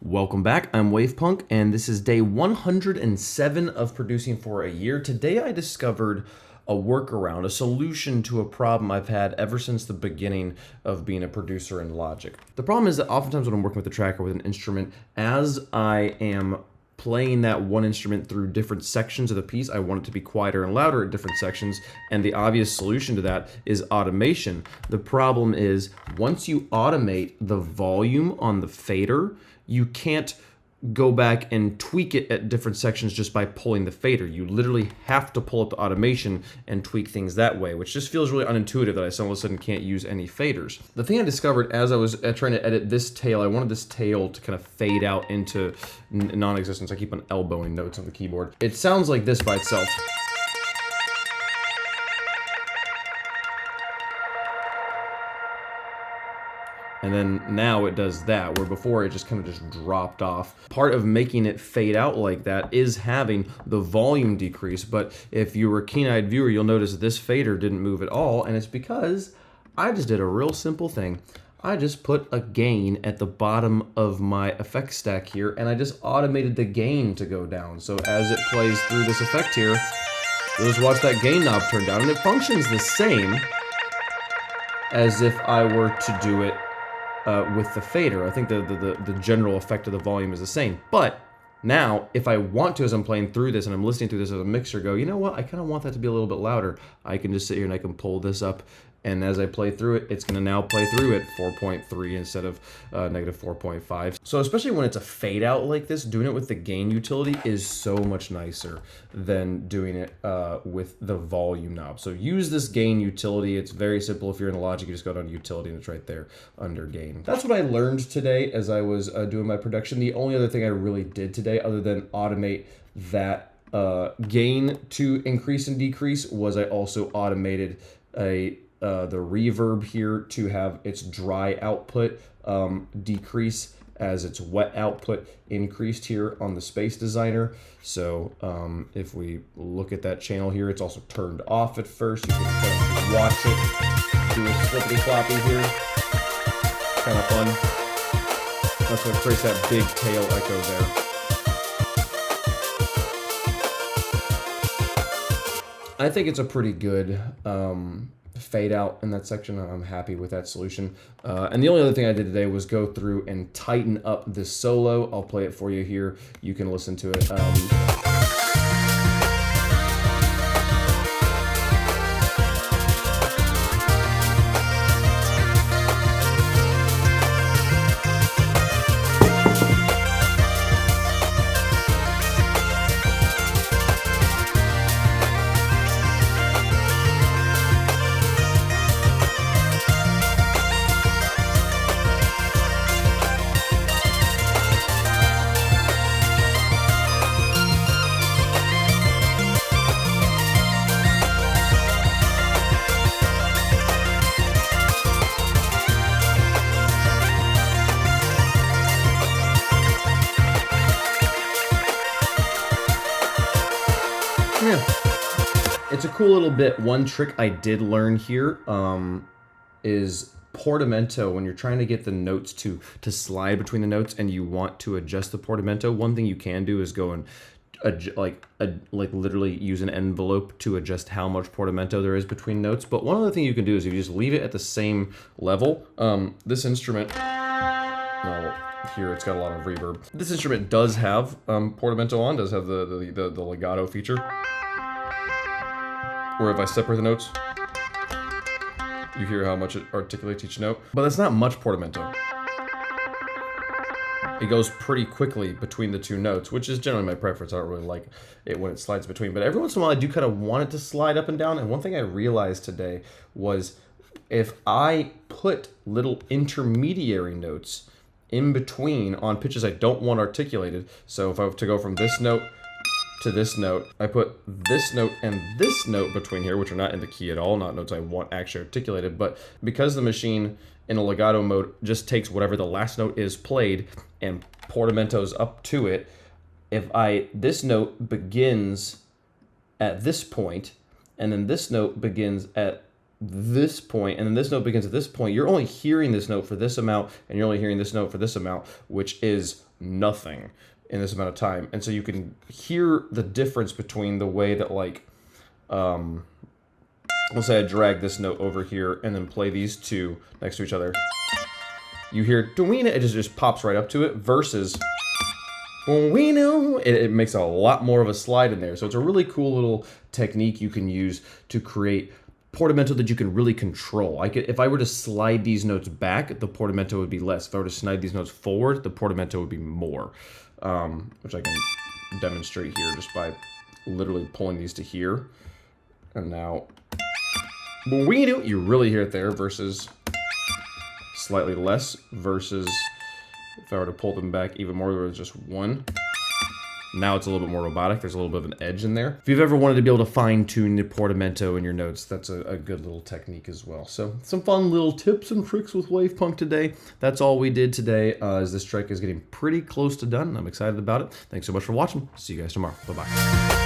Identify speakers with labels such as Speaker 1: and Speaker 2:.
Speaker 1: Welcome back, I'm Wavepunk, and this is day 107 of producing for a year. Today I discovered a workaround, a solution to a problem I've had ever since the beginning of being a producer in Logic. The problem is that oftentimes when I'm working with a track or with an instrument, as I am playing that one instrument through different sections of the piece, I want it to be quieter and louder at different sections, and the obvious solution to that is automation. The problem is, once you automate the volume on the fader, you can't go back and tweak it at different sections just by pulling the fader. You literally have to pull up the automation and tweak things that way, which just feels really unintuitive that I all of a sudden can't use any faders. The thing I discovered as I was trying to edit this tail, I wanted this tail to kind of fade out into non-existence. I keep on elbowing notes on the keyboard. It sounds like this by itself. And then now it does that, where before it just kind of just dropped off. Part of making it fade out like that is having the volume decrease, but if you were a keen-eyed viewer, you'll notice that this fader didn't move at all, and it's because I just did a real simple thing. I just put a gain at the bottom of my effect stack here, and I just automated the gain to go down. So as it plays through this effect here, you'll just watch that gain knob turn down, and it functions the same as if I were to do it with the fader. I think the general effect of the volume is the same. But now, if I want to, as I'm playing through this and I'm listening through this as a mixer, go, you know what, I kind of want that to be a little bit louder. I can just sit here and I can pull this up, and as I play through it, it's going to now play through at 4.3 instead of negative 4.5. So especially when it's a fade out like this, doing it with the gain utility is so much nicer than doing it with the volume knob. So use this gain utility. It's very simple. If you're in Logic, you just go down to utility and it's right there under gain. That's what I learned today as I was doing my production. The only other thing I really did today, other than automate that gain to increase and decrease, was I also automated the reverb here to have its dry output decrease as its wet output increased here on the Space Designer. So if we look at that channel here, it's also turned off at first. You can kind of watch it do a flippity floppy here. Kind of fun. That's what creates that big tail echo there. I think it's a pretty good fade out in that section. I'm happy with that solution. And the only other thing I did today was go through and tighten up this solo. I'll play it for you here. You can listen to it. Yeah, it's a cool little bit. One trick I did learn here is portamento. When you're trying to get the notes to slide between the notes and you want to adjust the portamento, one thing you can do is go and like literally use an envelope to adjust how much portamento there is between notes. But one other thing you can do is if you just leave it at the same level, this instrument, well, here it's got a lot of reverb. This instrument does have portamento on, does have the legato feature. Or if I separate the notes, you hear how much it articulates each note. But that's not much portamento. It goes pretty quickly between the two notes, which is generally my preference. I don't really like it when it slides between. But every once in a while, I do kind of want it to slide up and down. And one thing I realized today was if I put little intermediary notes in between on pitches I don't want articulated, so if I were to go from this note to this note, I put this note and this note between here, which are not in the key at all, not notes I want actually articulated, but because the machine in a legato mode just takes whatever the last note is played and portamentos up to it, if this note begins at this point, and then this note begins at this point, and then this note begins at this point, you're only hearing this note for this amount, and you're only hearing this note for this amount, which is nothing in this amount of time. And so you can hear the difference between the way that, like, let's say I drag this note over here and then play these two next to each other. You hear Dwena, it just pops right up to it, versus it makes a lot more of a slide in there. So it's a really cool little technique you can use to create portamento that you can really control. If I were to slide these notes back, the portamento would be less. If I were to slide these notes forward, the portamento would be more, which I can demonstrate here just by literally pulling these to here. And now, you really hear it there, versus slightly less, versus if I were to pull them back even more, there was just one. Now it's a little bit more robotic. There's a little bit of an edge in there. If you've ever wanted to be able to fine-tune the portamento in your notes, that's a good little technique as well. So some fun little tips and tricks with Wavepunk today. That's all we did today, as this track is getting pretty close to done. I'm excited about it. Thanks so much for watching. See you guys tomorrow. Bye-bye.